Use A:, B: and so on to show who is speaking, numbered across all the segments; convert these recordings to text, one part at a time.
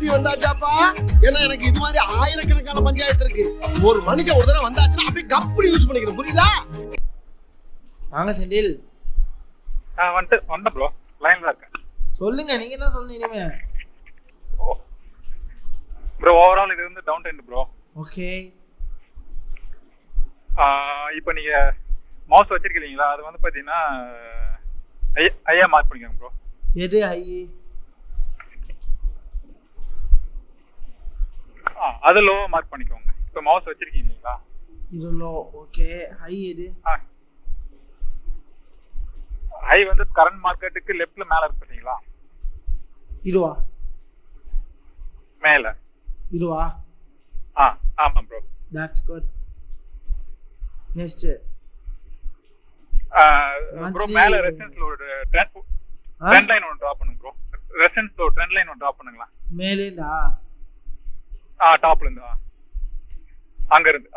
A: புத்தி வந்தாச்சாப்பா. ஏன்னா எனக்கு இது மாதிரி ஆயிரக்கணக்கான பஞ்சாயத்து இருக்கு. ஒரு மனுஷன் ஒரு தடவை வந்தாச்சுன்னா அப்படியே கப்படி யூஸ் பண்ணிக்கிறேன். புரியுதா?
B: வாங்க செந்தில்.
C: வந்த ப்ரோ லைன்ல இருக்கேன்.
B: சொல்லுங்க, நீங்க என்ன சொல்லணும் இனிமே?
C: ப்ரோ ஓவரால் இது வந்து டவுன் ட்ரெண்ட் ப்ரோ.
B: ஓகே.
C: இப்போ நீங்க மவுஸ் வச்சிருக்கீங்களா? அது வந்து பாத்தீங்கன்னா ஐயா மார்க் பண்ணிக்கோங்க ப்ரோ.
B: எது ஐ?
C: அது லோ மார்க் பண்ணிக்கோங்க. இப்போ மவுஸ் வச்சிருக்கீங்களா?
B: இது லோ. ஓகே. ஹை எது?
C: ஹை வந்து கரண்ட் மார்க்கெட்டுக்கு லெஃப்ட்ல மேல இருக்கு பாத்தீங்களா?
B: இதுவா?
C: மேல
B: இதுவா?
C: ஆமா bro.
B: That's good. Next
C: bro மேல ரெசிஸ்டன்ஸ் லோ ட்ரெண்ட் லைன் ஒன்னு டிராப் பண்ணுங்க bro. Resistance low trend line ஒன்னு டிராப் பண்ணுங்களா?
B: மேலேடா?
C: டாப்ல இருந்து அங்க இருந்து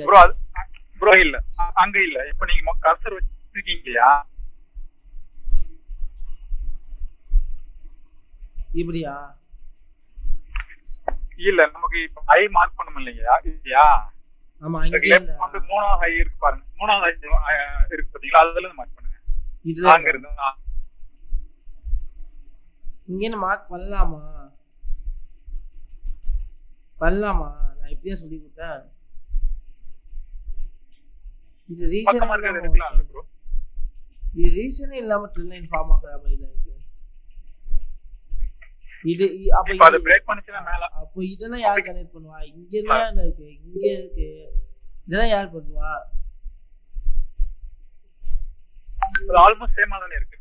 C: ப்ரோ. அது ப்ரோ இல்ல, அங்க இல்ல. இப்போ நீங்க கர்சர் வச்சிருக்கீங்க இல்லையா?
B: இப்படியா?
C: இல்ல, நமக்கு இப்ப ஹை மார்க் பண்ணணும் இல்லையா? இல்லையா?
B: ஆமா, இங்க
C: வந்து மூணாவது ஹை இருக்கு பாருங்க. மூணாவது ஹை இருக்கு பாத்தீங்களா? அதுல இருந்து மார்க் பண்ணுங்க. இது அங்க இருந்து
B: இங்க மார்க் பண்ணலாமா? பண்ணலாமா? நான் இப்படியே சொல்லி கொடுத்தேன். இது ரீசன்
C: இல்லாம ப்ரோ.
B: இது ரீசன் இல்லாம ட்ரெண்ட் லைன் ஃபார்ம் ஆகுற மாதிரி இல்ல இது. இது அப்ப
C: அது பிரேக் பண்ணிச்சனா மேல.
B: அப்ப இதெல்லாம் யார் கனெக்ட் பண்ணுவா? இங்க தான் இருக்கு, இங்க இருக்கு. இதெல்லாம் யார் பண்ணுவா?
C: அது ஆல்மோஸ்ட் சேமா தானே இருக்கு.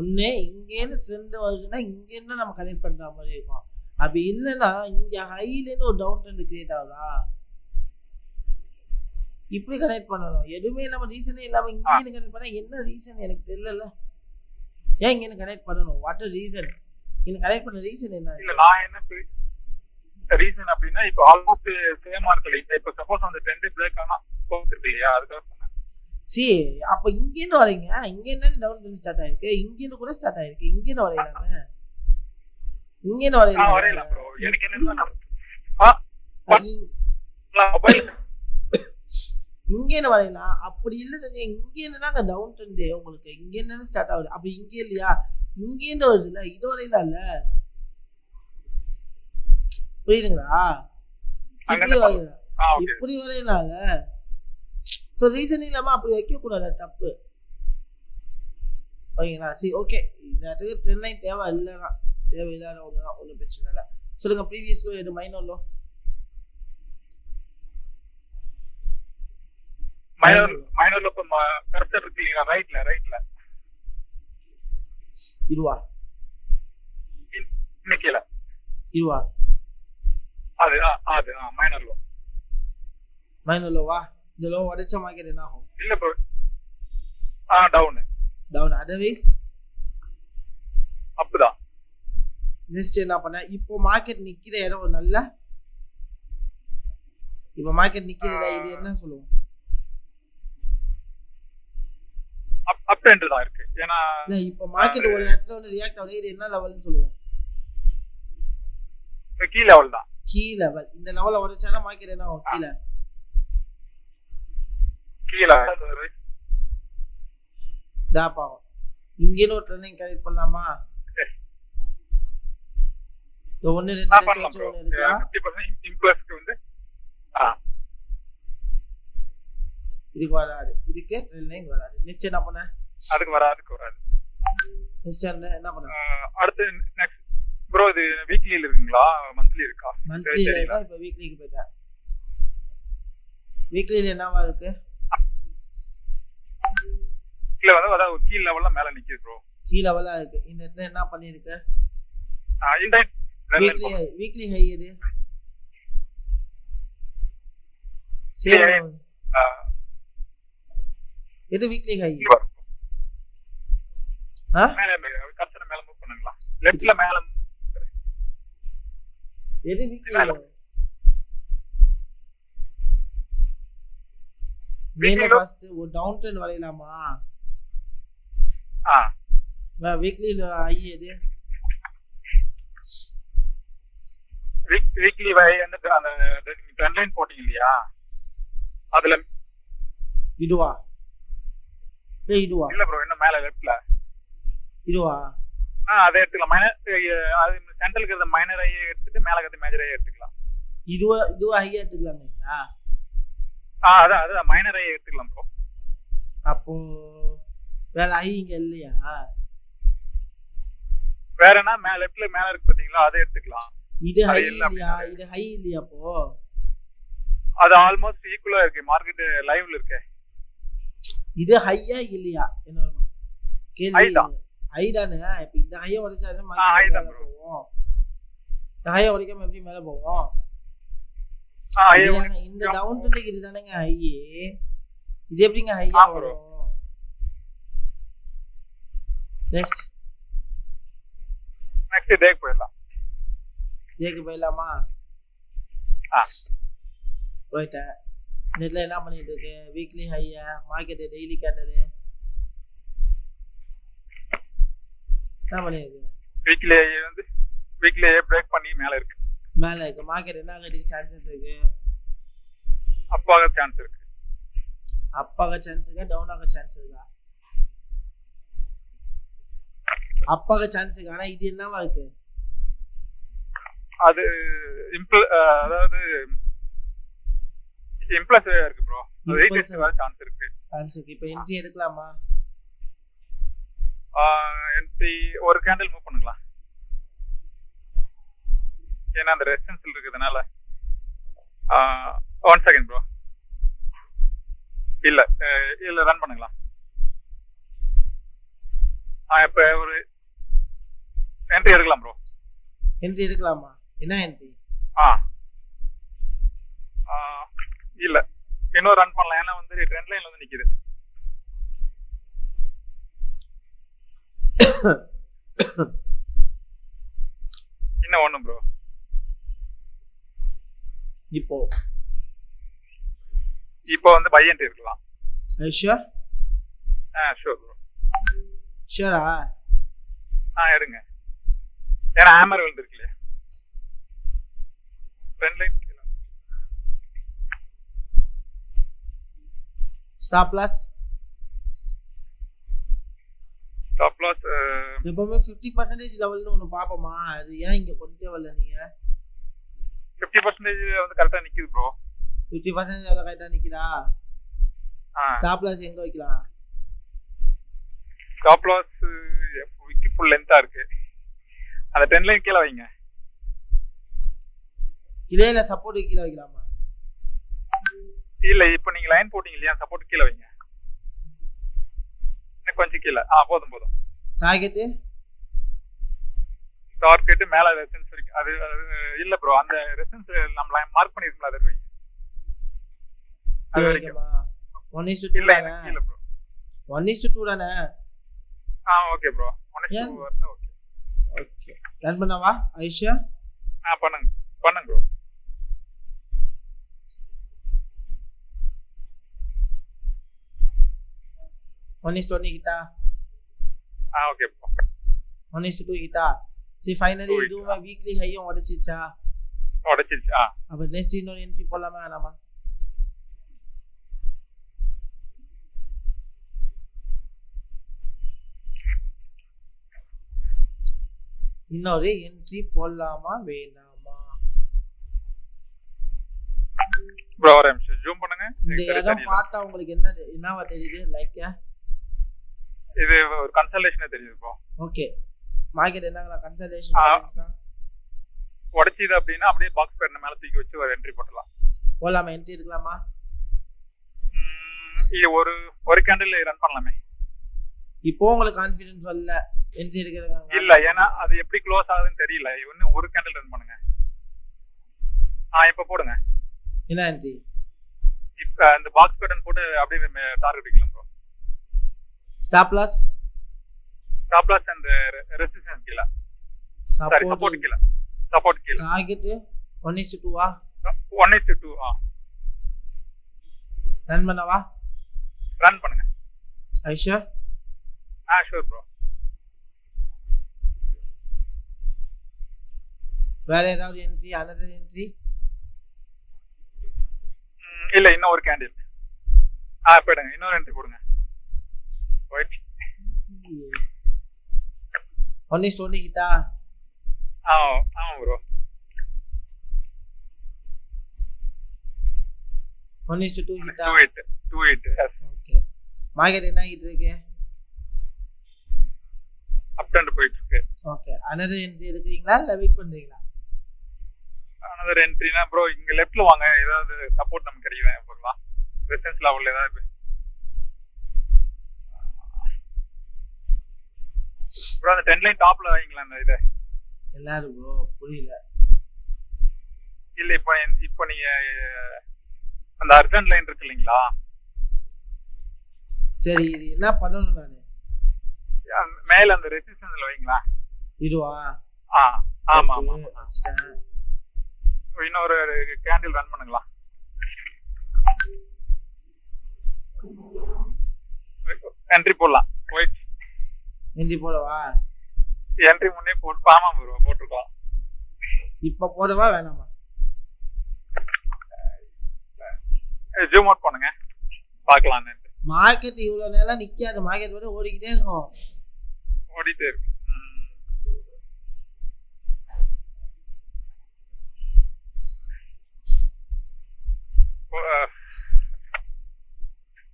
B: ஒண்ணே இங்க இருந்து ட்ரெண்ட் வருதுன்னா இங்க இருந்து நம்ம கனெக்ட் பண்ற மாதிரி இருக்கும். அப்படி இல்லைன்னா இங்க ஹைல இருந்து ஒரு டவுன் ட்ரெண்ட் கிரியேட் ஆகுதா? இப்படி கனெக்ட் பண்ணணும். எதுவுமே இல்லாம ரீசனே இல்லாம இங்க கனெக்ட் பண்ணா என்ன ரீசன் எனக்கு தெரியல. ஏன் இங்க கனெக்ட் பண்ணணும்? What is reason? இங்க கனெக்ட் பண்ண ரீசன் என்ன?
C: இல்ல, நான் என்ன ரீசன் அப்படின்னா இப்போ ஆல்மோஸ்ட் சேமா இருக்கு. இப்போ சப்போஸ் அந்த ட்ரெண்ட் பிரேக் ஆனா போகுது இல்லையா? அதுக்காக சொன்னேன்.
B: சி அப்ப இங்க இருந்து வரீங்க. இங்க இருந்து டவுன் ட்ரெண்ட் ஸ்டார்ட் ஆயிருக்கு. இங்க இருந்து கூட ஸ்டார்ட் ஆயிருக்கு. இங்க இருந்து வரையலாமே. இங்க இருந்து
C: வரையலாம் ப்ரோ. எனக்கு என்னன்னா
B: இங்க என்ன வரையலாம். அப்படி இல்லைங்க, இங்க என்னன்னா டவுன் ட்ரெண்ட் உங்களுக்கு இங்க என்ன ஸ்டார்ட் ஆகுது. அப்படி இங்க இல்லையா? இங்க இருந்து வருது இல்ல, இது வரையலாம் இல்ல. புரியுதுங்களா? இப்படி வரையலாம், இப்படி வரையலாம். ஸோ ரீசன் இல்லாம அப்படி வைக்க கூடாது, தப்பு. ஓகேங்களா? சரி, ஓகே. இந்த இடத்துக்கு ட்ரெண்ட் லைன் தேவை இல்லைன்னா தேவையில்லாத ஒண்ணுதான், ஒன்றும் பிரச்சனை இல்லை. சொல்லுங்க, ப்ரீவியஸ் லோ எது? Minor low.
C: மைனர்ல இப்ப கரெக்டா இருக்கீங்களா? ரைட்ல
B: இதுவா?
C: இன்னைக்குல
B: இதுவா?
C: அது
B: மைனர் லோவா? இந்த லோ உடைச்ச மார்க்கெட் என்ன ஆகும்?
C: இல்ல ப்ரோ, டவுன்.
B: அதர்வைஸ்
C: அப்படிதான்.
B: நெக்ஸ்ட் என்ன பண்ண? இப்போ மார்க்கெட் நிக்கிற இடம் நல்ல. இப்போ மார்க்கெட் நிக்கிறதா? இது என்ன சொல்லுவோம்?
C: அப் ட்ரெண்ட் தான் இருக்கு. ஏன்னா
B: இப்போ மார்க்கெட் ஒரு இடத்துல வந்து ரியாக்ட் ஆகுது. இது என்ன லெவல்னு சொல்லுவோம்?
C: கீ லெவல் தான்.
B: Key level. இந்த லெவல்ல உடைச்சானா மார்க்கெட் என்ன ஆகும்? கீழ டாப் ஆகும். இங்கே ஒரு ட்ரெண்டிங் கனெக்ட் பண்ணலாமா? ஒன்னு ரெண்டு
C: பண்ணலாம் ப்ரோ. 50% இம்பல்ஸ்க்கு வந்து
B: இதுக்கு வராது. இதுக்கு ட்ரெண்ட் லைன் வராது. நெக்ஸ்ட் என்ன பண்ண?
C: அதுக்கு வராது.
B: நெக்ஸ்ட் என்ன பண்ண?
C: அடுத்து நெக்ஸ்ட் ப்ரோ, இது வீக்லில இருக்குங்களா மந்த்லி இருக்கா?
B: மந்த்லி இருக்கா. இப்போ வீக்லிக்கு போய்ட்டா. வீக்லில என்னவா இருக்கு?
C: இல்ல, அதாவது கீழ லெவல்ல மேல நிக்குது ப்ரோ.
B: கீழ லெவலா இருக்கு. இந்த இடத்துல என்ன பண்ணிருக்கு?
C: இந்த
B: வீக்லி ஹை எது? சேம். எது வீக்லி ஹை?
C: மேல கர்சர் மேல மூவ் பண்ணுங்களா? லெஃப்ட்ல மேல.
B: எது வீக்லி? மேல ஃபர்ஸ்ட் ஒரு டவுன் ட்ரெண்ட் வரையலாமா? வீக்லி ஹை எது?
C: வீக்லி வை வந்து அந்த ட்ரெண்ட் லைன் போட்டீங்க இல்லையா, அதுல
B: இதுவா? இதுவா
C: இல்ல ப்ரோ, என்ன மேல லெஃப்ட்ல
B: இதுவா?
C: அதை எடுத்துக்கலாம். மைனர் அது சென்ட்ரலுக்கு இருந்த மைனர் ஐ எடுத்துட்டு மேல இருக்கிறது மேஜர் ஐ எடுத்துக்கலாம்.
B: இதுவா ஹையா எடுத்துக்கலாங்களா?
C: அதான் மைனர் ஐ எடுத்துக்கலாம் ப்ரோ.
B: அப்போ வேற ஹை இங்க இல்லையா?
C: வேறனா மேல லெஃப்ட்ல மேல இருக்கு பாத்தீங்களா, அதை எடுத்துக்கலாம்.
B: இது ஹை இல்லையா? இது ஹை இல்லையா? அப்போ
C: அது ஆல்மோஸ்ட் ஈக்குவலா இருக்கு, மார்க்கெட் லைவ்ல இருக்கு.
B: இது ஹையா இல்லையா? என்ன கேள்வி? ஹை தானே. இப்போ இந்த ஹையை உடைச்சாலே மார்க்கெட் போவோம். இந்த ஹையை உடைக்காம எப்படி மேல போவோம்? இந்த டவுன் ட்ரெண்ட் இது தானேங்க ஹை. இது எப்படிங்க ஹையா வரும்? நெக்ஸ்ட்
C: டேக்கு போயிடலாம்.
B: டேக்கு போயிடலாமா? போயிட்டேன். நெட்ல என்ன பண்ணிட்டு இருக்கு? வீக்லி ஹையா, மார்க்கெட் டெய்லி கேண்டல் என்ன பண்ணிருக்கு?
C: வீக்லி ஹை வந்து வீக்லி ஹை பிரேக் பண்ணி மேல இருக்கு.
B: மேல இருக்கு. மார்க்கெட் என்ன ஆகிறதுக்கு சான்சஸ் இருக்கு?
C: அப்பாக சான்ஸ் இருக்கு.
B: அப்பாக சான்ஸ் இருக்கா? டவுன் ஆக சான்ஸ் இருக்கா? அப்பாக சான்ஸ் இருக்கு. ஆனா இது என்னவா இருக்கு?
C: அது அதாவது இம்ப்ளஸ் இருக்கு ப்ரோ. அது ரீடெஸ்ட் வர சான்ஸ் இருக்கு.
B: சான்ஸ் இருக்கு. இப்போ என்ட்ரி எடுக்கலாமா?
C: என்ட்ரி ஒரு கேண்டில் மூவ் பண்ணுங்களா, ஏன்னா அந்த ரெசிஸ்டன்ஸ் இருக்குதுனால. 1 second bro. இல்ல ரன் பண்ணுங்களா. இப்ப ஒரு என்ட்ரி எடுக்கலாம் ப்ரோ.
B: என்ட்ரி எடுக்கலாமா? என்ன என்ட்ரி?
C: இல்ல இன்னும் ரன் பண்ணலாம், ஏன்னா வந்து ட்ரெண்ட் லைன்ல வந்து நிக்குது. இன்னும் ஒண்ணு ப்ரோ. இப்போ வந்து பை என்ட்ரி இருக்கலாம்.
B: ஷூர்?
C: Sure bro.
B: ஷூரா?
C: எடுங்க, ஏன்னா ஹேமர் விழுந்துருக்கு இல்லையா. ட்ரெண்ட் லைன்
B: ஸ்டாப் லாஸ் எப்பவுமே 50% லெவல்னு ஒன்று பார்ப்போமா? அது ஏன் இங்கே கொண்டே வரல நீங்க?
C: 50% வந்து கரெக்டாக நிற்குது ப்ரோ.
B: 50% எவ்வளோ கரெக்டாக நிற்குதா? ஸ்டாப் லாஸ் எங்கே வைக்கலாம்?
C: ஸ்டாப் லாஸ் விக்கி ஃபுல் லென்த்தாக இருக்கு, அந்த 10 லைன் கீழே வைங்க.
B: கீழே இல்லை, சப்போர்ட் கீழே வைக்கலாமா?
C: இல்லை, இப்போ நீங்கள் லைன் போட்டிங்க இல்லையா, சப்போர்ட் கீழே வைங்க. கொஞ்சம் கீழே. போதும். டார்கெட் மேல ரெசிஸ்டன்ஸ் இருக்கு. அது இல்ல ப்ரோ, அந்த ரெசிஸ்டன்ஸ் நம்ம மார்க் பண்ணிருக்கோம்ல, அது வைங்க. அது வரைக்குமா? 1:2 இல்ல இல்ல ப்ரோ. 1:2 தானே? Okay bro. 1:2 வரது.
B: ஓகே. ரன் பண்ணவா ஐஷா?
C: பண்ணுங்க bro.
B: One is 20 Kitta?
C: Okay bro.
B: 1:2 Kitta? See finally இதுவும் வீக்லி ஹையும் உடைச்சிச்சா? அப்ப நெக்ஸ்ட் இன்னொரு என்ட்ரி போடலாமா வேணாமா? இன்னொரு என்ட்ரி போடலாமா வேணாமா?
C: ப்ரோ ஒரு நிமிஷம் ஜூம் பண்ணுங்க.
B: இந்த இடம் பார்த்தா உங்களுக்கு என்னவா தெரியுது? லைக்
C: இது ஒரு கன்சல்டேஷனே தெரியுது ப்ரோ.
B: ஓகே. மார்க்கெட் என்னங்கனா கன்சல்டேஷன்
C: உடைச்சிது அப்படினா அப்படியே பாக்ஸ் பேட்டர்ன் மேல தூக்கி வச்சு ஒரு என்ட்ரி போடலாம்.
B: போலாமா? என்ட்ரி எடுக்கலாமா?
C: இது ஒரு கேண்டில் ரன் பண்ணலாமே.
B: இப்போ உங்களுக்கு கான்ஃபிடன்ஸ் வரல என்ட்ரி எடுக்கறதுக்கு?
C: இல்ல, ஏன்னா அது எப்படி க்ளோஸ் ஆகுதுன்னு தெரியல. இன்னும் ஒரு கேண்டில் ரன் பண்ணுங்க. இப்போ போடுங்க.
B: என்ன என்ட்ரி?
C: இப்போ அந்த பாக்ஸ் பேட்டர்ன் போட்டு அப்படியே டார்கெட் வைக்கலாம் bro.
B: Stop loss
C: and resistance கீழ. சாரி, சப்போர்ட் கீழ.
B: டார்கெட் 1:2 ஆ?
C: 1:2
B: ரன் பண்ணவா?
C: ரன் பண்ணுங்க.
B: Aisha
C: sure bro.
B: வேற ஏதாவது என்ட்ரி, அனதர் என்ட்ரி?
C: இல்ல, இன்னும் ஒரு கேண்டில். போயிடுங்க, இன்னொரு என்ட்ரி போடுங்க. ஒயிட்
B: 1:1 கிட்டா?
C: ஆமா ப்ரோ.
B: 1:2 கிட்டா?
C: 2:8.
B: ஓகே. மார்க்கெட் என்ன ஆகிட்டு இருக்கு?
C: அப் ட்ரெண்ட் போயிட்டு இருக்கு.
B: ஓகே. அனதர் என்ட்ரி எடுக்கிறீங்களா இல்ல வெயிட் பண்றீங்களா?
C: அனதர் என்ட்ரினா ப்ரோ இங்க லெஃப்ட்ல வாங்க, ஏதாவது சப்போர்ட் நமக்கு கிடைக்குதா பார்க்கலாம். ரெசிஸ்டன்ஸ் லெவல்ல ஏதாவது ப்ரோ அந்த 10 லைன் டாப்ல வைங்களா அந்த இத.
B: எல்லாரும் ப்ரோ புரியல.
C: இல்ல இப்போ நீங்க அந்த அர்ஜென்ட் லைன் இருக்கு இல்லீங்களா?
B: சரி, இது என்ன பண்ணணும் நானு?
C: மேல அந்த ரெசிஸ்டன்ஸ்ல வைங்களா.
B: இதுவா?
C: ஆமா. இன்னொரு கேண்டில் ரன் பண்ணுங்களா. என்ட்ரி போடலாம். ஒயிட்
B: என்ட்ரி போடவா?
C: என்ட்ரி முன்னே பாமா ப்ரோ போட்டுருக்கோம்.
B: இப்ப போடவா வேணாமா?
C: ஜூம் அவுட் பண்ணுங்க பார்க்கலாம்.
B: மார்க்கெட் இவ்வளவு நேரம் நிக்காது, மார்க்கெட் வந்து ஓடிக்கிட்டே இருக்கும்.
C: ஓடிட்டே இருக்கு.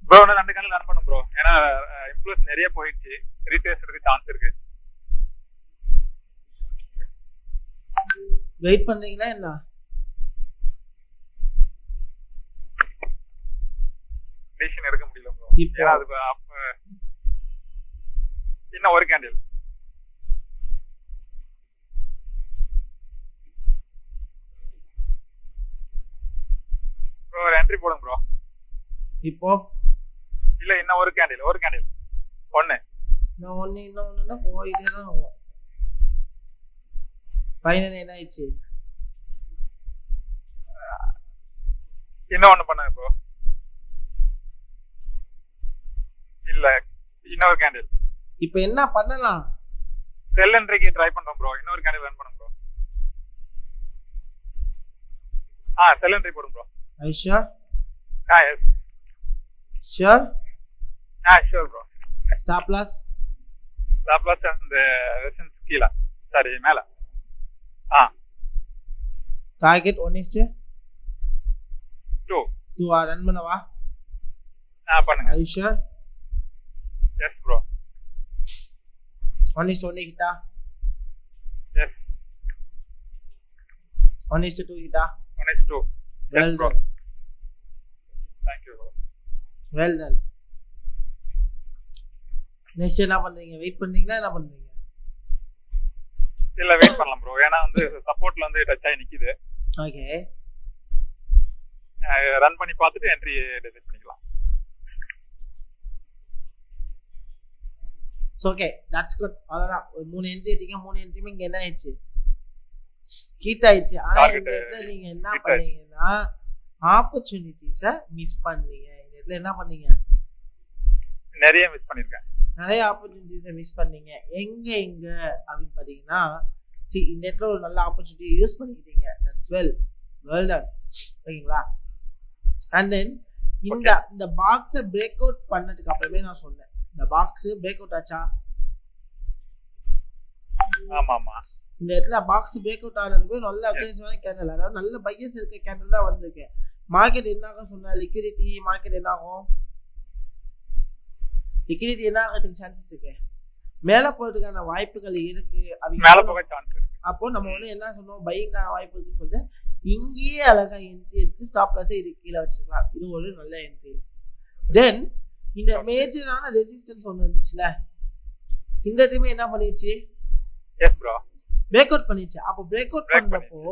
C: ப்ரோ நான் 2 கேண்டில் ரன் பண்ணும் ப்ரோ. ஏன்னா இன்ஃப்ளூயன்ஸ் நிறைய போயிடுச்சு, ரீட்ரேஸ் இருக்கு, சான்ஸ் இருக்கு.
B: வெயிட் பண்றீங்களா என்ன?
C: டிசிஷன் எடுக்க முடியல ப்ரோ.
B: இப்போ
C: அது இன்னும் ஒரு கேண்டில் ப்ரோ. ஒரு என்ட்ரி போடுங்க ப்ரோ.
B: இப்போ
C: இல்ல, இன்னும் ஒரு கேண்டில் ஒன்னு.
B: இன்னொன்னு போயிட்டே தான் இருக்கும். ஃபைனல் என்ன ஆயிடுச்சு?
C: இன்னும் ஒன்னு பண்ணுங்க ப்ரோ. இல்ல, இன்னொரு கேண்டில்.
B: இப்போ என்ன பண்ணலாம்?
C: செல் என்ட்ரிக்கு ட்ரை பண்றோம் ப்ரோ. இன்னொரு கேண்டில் ரன் பண்ணுங்க ப்ரோ. செல் என்ட்ரி போடுங்க bro.
B: Aisha
C: yes
B: sure?
C: Sure bro.
B: Stop loss
C: அந்த ரெசிஸ்டன்ஸ் கீழ, சாரி மேல.
B: டார்கெட் 1:2 ரன் பண்ணவா?
C: பண்ணுங்க.
B: Aisha
C: yes bro.
B: 1:1 கிட்டா?
C: எஸ்.
B: 1:2 கிட்டா?
C: 1:2.
B: Well
C: bro.
B: done.
C: Thank you bro.
B: Well done. Next என்ன பண்றீங்க? வெயிட் பண்றீங்களா என்ன பண்றீங்க?
C: இல்ல, வெயிட் பண்ணலாம் ப்ரோ. ஏன்னா வந்து சப்போர்ட்ல வந்து டச் ஆகி நிக்குது.
B: ஓகே.
C: ரன் பண்ணி பார்த்துட்டு என்ட்ரி டிசைட் பண்ணிக்கலாம்.
B: Okay, that's good. அவ்வளவுதான். ஒரு 3 என்ட்ரி எடுத்தீங்க. 3 என்ட்ரியுமே இங்க என்ன ஆயிடுச்சு? ஹிட் ஆயிடுச்சு. ஆனா இந்த இடத்துல நீங்க என்ன பண்ணீங்கன்னா ஆப்பர்ச்சுனிட்டிஸை மிஸ் பண்ணீங்க. இந்த இடத்துல என்ன பண்ணீங்க?
C: நிறைய மிஸ் பண்ணிருக்கேன்.
B: நிறைய ஆப்பர்ச்சுனிட்டிஸை மிஸ் பண்ணீங்க. எங்க அப்படின்னு பார்த்தீங்கன்னா, இந்த இடத்துல ஒரு நல்ல ஆப்பர்ச்சுனிட்டி யூஸ் பண்ணிக்கிட்டீங்க. That's well done. ஓகேங்களா? அண்ட் தென் இந்த பாக்ஸை பிரேக் அவுட் பண்ணதுக்கு அப்புறமே நான் சொன்னேன், இந்த பாக்ஸ் பிரேக் அவுட் ஆச்சா?
C: ஆமா.
B: இந்த இடத்துல பாக்ஸ் பிரேக் அவுட் ஆனதுக்கு நல்ல அக்ரெசிவான கேண்டில், அதாவது நல்ல பையஸ் இருக்க கேண்டில் தான் வந்திருக்கு. மார்க்கெட் என்ன ஆகும் சொன்னா, லிக்விடிட்டி மார்க்கெட் என்ன ஆகும்? லிக்விடிட்டி என்ன ஆகிறதுக்கு சான்சஸ் இருக்கு? மேல போறதுக்கான வாய்ப்புகள் இருக்கு. அப்போ நம்ம வந்து என்ன சொன்னோம், பையிங்கான வாய்ப்பு இருக்குன்னு சொல்லிட்டு இங்கேயே அழகா என்ட்ரி எடுத்து ஸ்டாப் லாஸை இது கீழே வச்சிருக்கலாம். இது ஒரு நல்ல என்ட்ரி. தென் இந்த மேஜரான ரெசிஸ்டன்ஸ் ஒன்று இருந்துச்சுல, இந்த இடத்துமே என்ன பண்ணிடுச்சு? பிரேக் அவுட் பண்ணிடுச்சு. அப்போ பிரேக் அவுட் பண்றப்போ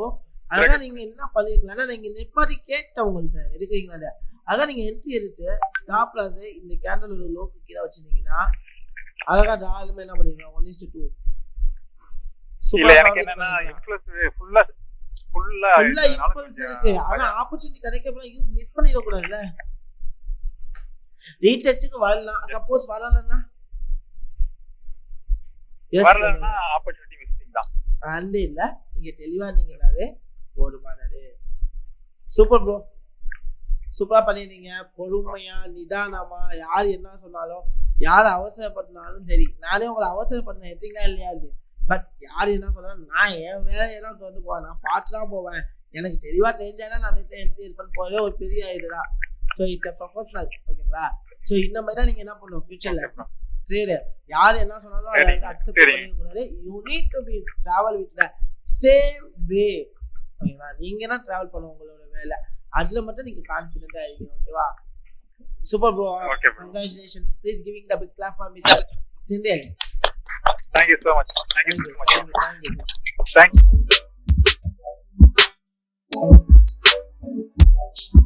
B: அழகா நீங்க என்ன பண்ணிருக்கீங்கன்னா, நீங்க நெட்மாரி கேட்டவங்கள்ட்ட எடுக்கிறீங்களா, அழகா நீங்க என்ட்ரி எடுத்து ஸ்டாப் லாஸ் இந்த கேண்டல் ஒரு லோக்கு கீழே வச்சிருந்தீங்கன்னா அழகா தாராளமா என்ன பண்ணிருக்கலாம். 1:2 ஃபுல்லா இம்பல்ஸ் இருக்கு. ஆனா ஆப்பர்ச்சுனிட்டி கிடைக்கப்ப மிஸ் பண்ணிட கூடாதுல்ல. ரீடெஸ்ட்டுக்கு வரலாம், சப்போஸ் வரலன்னா
C: வரலன்னா ஆப்பர்ச்சுனிட்டி மிஸ்ஸிங் தான்.
B: அந்த இல்ல, நீங்க தெளிவா இருந்தீங்கன்னாவே போதுமானது. சூப்பர் ப்ரோ, சூப்பரா பண்ணிருந்தீங்க. பொறுமையா நிதானமா யார் என்ன சொன்னாலும், யார் அவசரப்பட்டாலும் சரி, நானே உங்களை அவசரப்பட்டேன் எடுத்தீங்களா இல்லையா, பட் யார் என்ன சொன்னாலும் நான் என் வேலையெல்லாம் வந்து போவேன், நான் பார்த்து தான் போவேன். எனக்கு தெளிவா தெரிஞ்சானா நான் நெட்ல என்ட்ரி பண்ண போறதே ஒரு பெரிய ஐடியா. ஸோ இட்ஸ் ப்ரொஃபஷனல், ஓகேங்களா? ஸோ இந்த மாதிரி தான் நீங்க என்ன பண்ணணும் ஃபியூச்சர்ல ட்ரேடர். யார் என்ன சொன்னாலும் அதை வந்து அக்செப்ட் பண்ணிக்கூடாது. You need to be travel with the same way, ஓகேவா? நீங்க தான் டிராவல் பண்ண உங்களோட வேலை, அதுல மட்டும் நீங்க கான்ஃபிடென்ட்டா இருக்கீங்க, ஓகேவா? Super bro, congratulations. Please giving the big clap for mister சிந்தேல்.
C: Thank you so much. Thank you so much.
B: Thank you.